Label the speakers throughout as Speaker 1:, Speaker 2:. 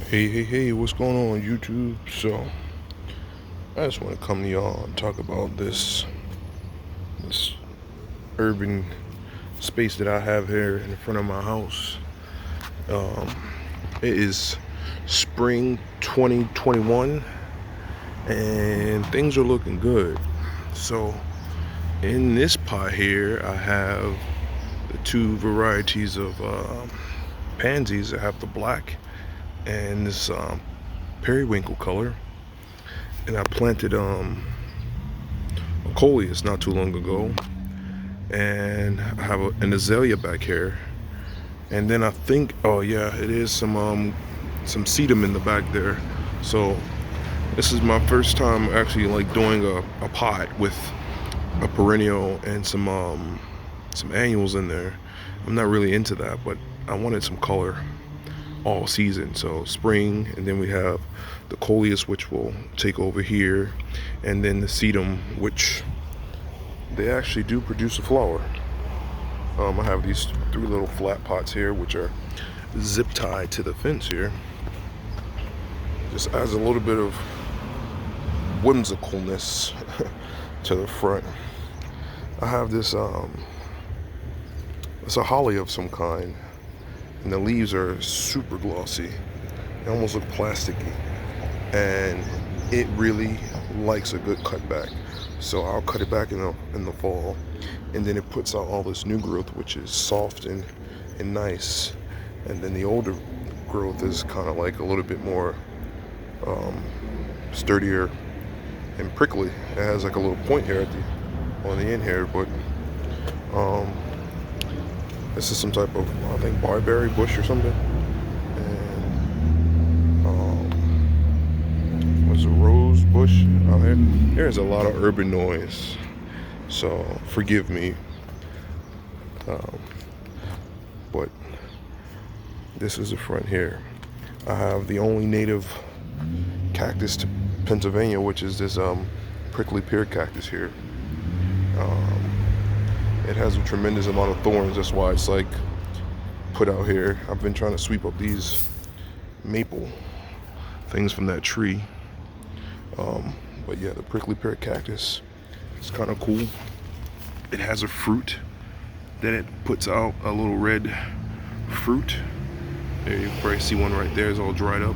Speaker 1: Hey, what's going on YouTube? So, I just want to come to y'all and talk about this urban space that I have here in front of my house. Um, it is spring 2021 and things are looking good. So, in this pot here, I have the two varieties of pansies. I have the black and this periwinkle color. And I planted a coleus not too long ago, and I have an azalea back here, and then I think, oh yeah, it is some sedum in the back there. So this is my first time actually like doing a pot with a perennial and some annuals in there. I'm not really into that, but I wanted some color all season. So spring, and then we have the coleus, which will take over here, and then the sedum, which they actually do produce a flower. I have these three little flat pots here, which are zip tied to the fence here. Just adds a little bit of whimsicalness to the front. I have this it's a holly of some kind, and the leaves are super glossy. They almost look plasticky, and it really likes a good cutback. So I'll cut it back in the fall, and then it puts out all this new growth, which is soft and nice. And then the older growth is kind of like a little bit more sturdier and prickly. It has like a little point here on the end here, but this is some type of, I think, barberry bush or something. And there's a rose bush out here. There's a lot of urban noise, so forgive me. But this is the front here. I have the only native cactus to Pennsylvania, which is this prickly pear cactus here. It has a tremendous amount of thorns. That's why it's like put out here. I've been trying to sweep up these maple things from that tree. But yeah, the prickly pear cactus, it's kind of cool. It has a fruit. Then it puts out a little red fruit. There, you can probably see one right there. It's all dried up.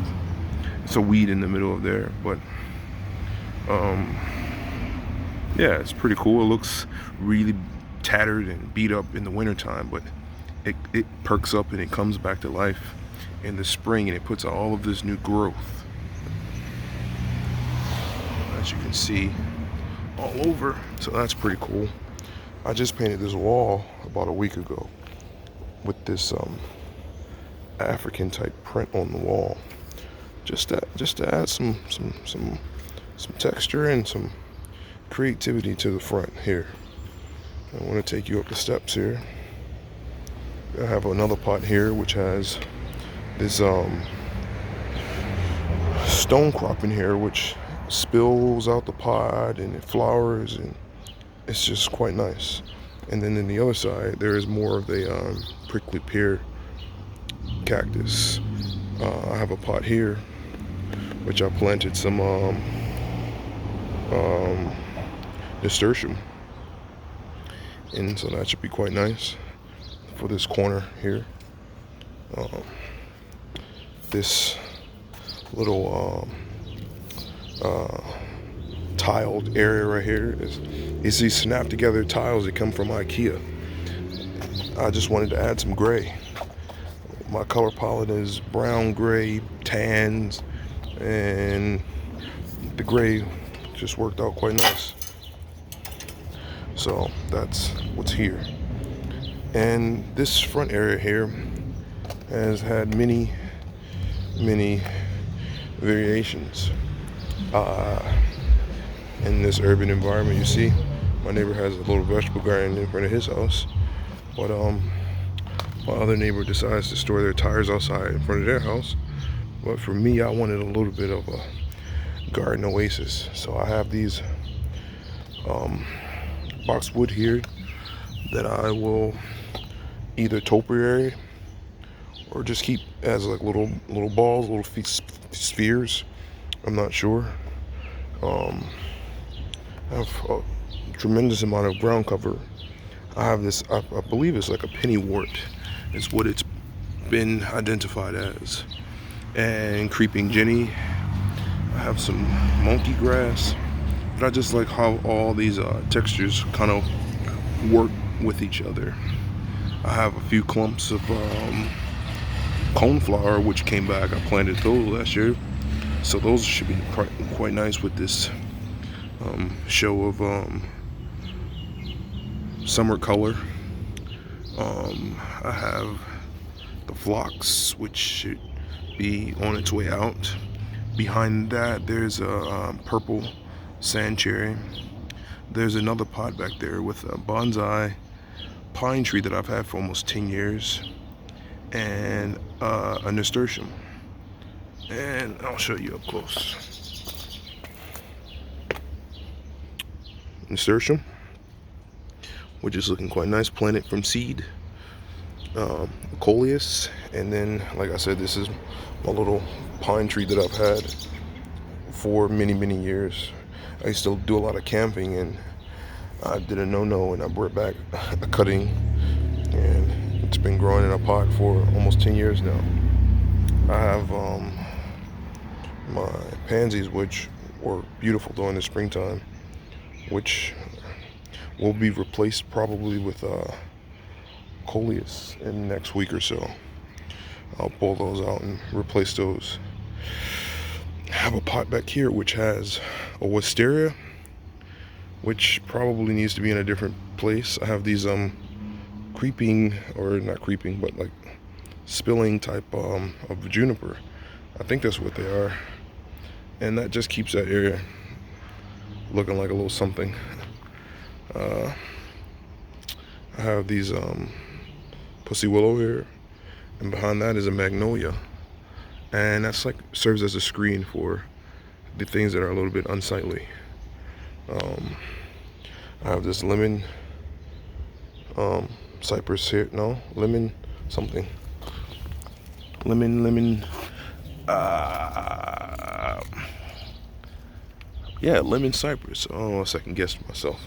Speaker 1: It's a weed in the middle of there, but yeah, it's pretty cool. It looks really tattered and beat up in the wintertime, but it perks up and it comes back to life in the spring, and it puts out all of this new growth, as you can see, all over. So that's pretty cool. I just painted this wall about a week ago with this African type print on the wall, just to add some texture and some creativity to the front here. I want to take you up the steps here. I have another pot here which has this stone crop in here, which spills out the pot and it flowers, and it's just quite nice. And then in the other side there is more of the prickly pear cactus. I have a pot here which I planted some nasturtium, and so that should be quite nice for this corner here. This little tiled area right here is these snap together tiles that come from IKEA. I just wanted to add some gray. My color palette is brown, gray, tans, and the gray just worked out quite nice. So that's what's here. And this front area here has had many variations. In this urban environment, you see, my neighbor has a little vegetable garden in front of his house, but my other neighbor decides to store their tires outside in front of their house. But for me, I wanted a little bit of a garden oasis, so I have these boxwood here that I will either topiary or just keep as like little balls, little spheres. I'm not sure. Um, I have a tremendous amount of ground cover. I have this, I believe it's like a pennywort, is what it's been identified as. And creeping Jenny. I have some monkey grass. But I just like how all these textures kind of work with each other. I have a few clumps of coneflower which came back. I planted those last year, so those should be quite nice with this show of summer color. I have the phlox, which should be on its way out. Behind that there's a purple sand cherry. There's another pot back there with a bonsai pine tree that I've had for almost 10 years, and a nasturtium. And I'll show you up close. Nasturtium, which is looking quite nice, planted from seed. Coleus, and then, like I said, this is my little pine tree that I've had for many years. I used to do a lot of camping, and I did a no-no, and I brought back a cutting, and it's been growing in a pot for almost 10 years now. I have my pansies, which were beautiful during the springtime, which will be replaced probably with coleus in the next week or so. I'll pull those out and replace those. I have a pot back here which has a wisteria, which probably needs to be in a different place. I have these creeping, or not creeping, but like spilling type of juniper. I think that's what they are, and that just keeps that area looking like a little something. I have these pussy willow here, and behind that is a magnolia, and that's like serves as a screen for the things that are a little bit unsightly. I have this lemon cypress here. No, lemon something. Lemon. Yeah, lemon cypress. Oh, I second guessed myself.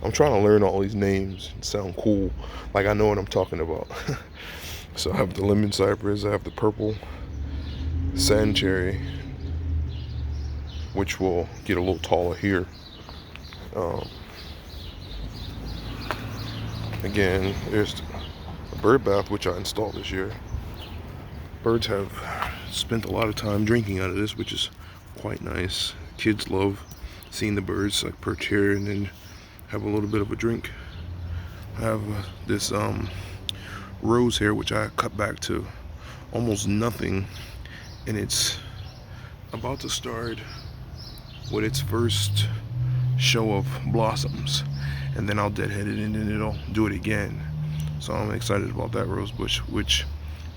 Speaker 1: I'm trying to learn all these names and sound cool, like I know what I'm talking about. So I have the lemon cypress. I have the purple sand cherry, which will get a little taller here. Again, there's a bird bath which I installed this year. Birds have spent a lot of time drinking out of this, which is quite nice. Kids love seeing the birds like perch here and then have a little bit of a drink. I have this rose here which I cut back to almost nothing, and it's about to start with its first show of blossoms, and then I'll deadhead it and then it'll do it again. So I'm excited about that rose bush, which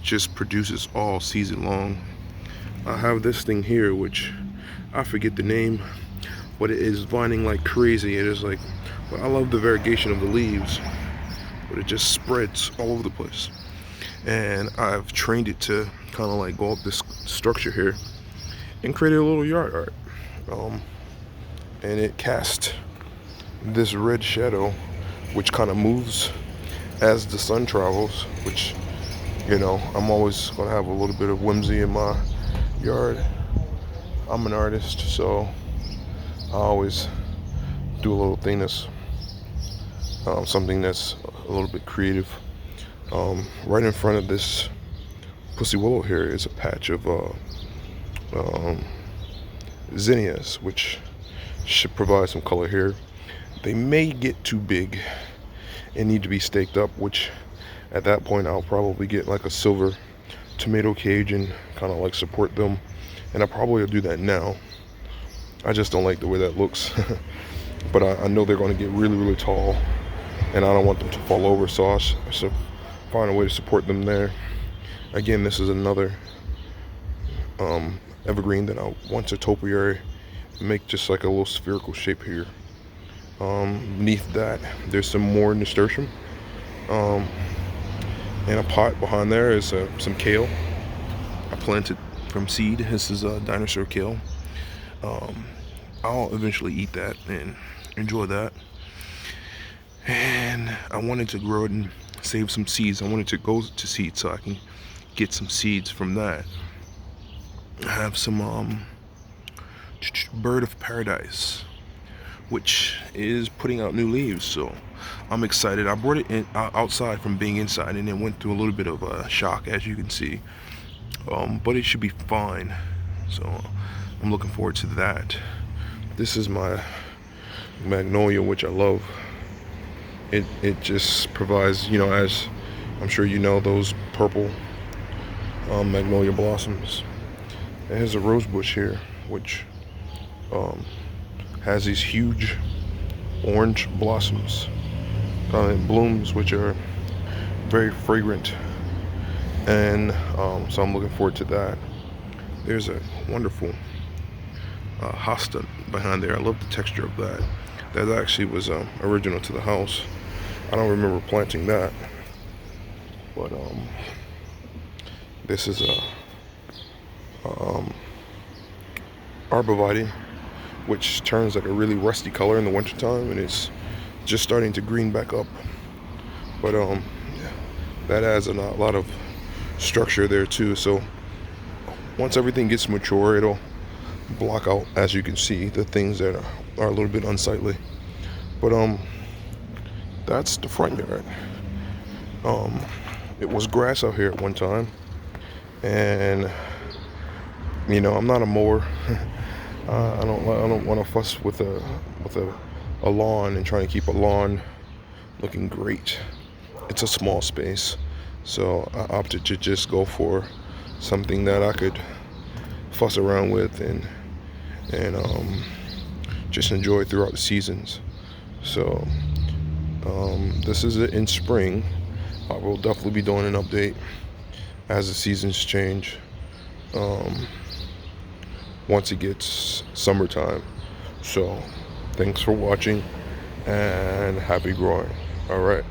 Speaker 1: just produces all season long. I have this thing here which I forget the name, but it is vining like crazy. It is like, well, I love the variegation of the leaves, but it just spreads all over the place. And I've trained it to kind of like go up this structure here and create a little yard art. And it casts this red shadow which kind of moves as the sun travels, which, you know, I'm always gonna have a little bit of whimsy in my yard. I'm an artist, so I always do a little thing that's something that's a little bit creative. Right in front of this pussy willow here is a patch of zinnias, which should provide some color here. They may get too big and need to be staked up, which at that point I'll probably get like a silver tomato cage and kind of like support them, and I probably will do that now. I just don't like the way that looks. But I know they're going to get really tall, and I don't want them to fall over, so I should find a way to support them there. Again, this is another evergreen that I want to topiary, make just like a little spherical shape here. Beneath that there's some more nasturtium, In a pot behind there is some kale. I planted from seed. This is a dinosaur kale. Um, I'll eventually eat that and enjoy that. And I wanted to grow it and save some seeds. I wanted to go to seed so I can get some seeds from that. I have some bird of paradise, which is putting out new leaves, so I'm excited. I brought it in outside from being inside, and it went through a little bit of a shock, as you can see, but it should be fine. So I'm looking forward to that. This is my magnolia, which I love. It just provides, as I'm sure you know, those purple magnolia blossoms. There's a rose bush here, which has these huge orange blossoms, blooms, which are very fragrant, and so I'm looking forward to that. There's a wonderful hosta behind there. I love the texture of that. That actually was original to the house. I don't remember planting that, but this is a arborvitae, which turns like a really rusty color in the wintertime, and it's just starting to green back up. But that adds a lot of structure there too. So once everything gets mature, it'll block out, as you can see, the things that are a little bit unsightly. But that's the front yard. It was grass out here at one time, and I'm not a mower. I don't want to fuss with a lawn and trying to keep a lawn looking great. It's a small space, so I opted to just go for something that I could fuss around with and just enjoy throughout the seasons. So this is it in spring. I will definitely be doing an update as the seasons change. Once it gets summertime. So thanks for watching and happy growing. All right.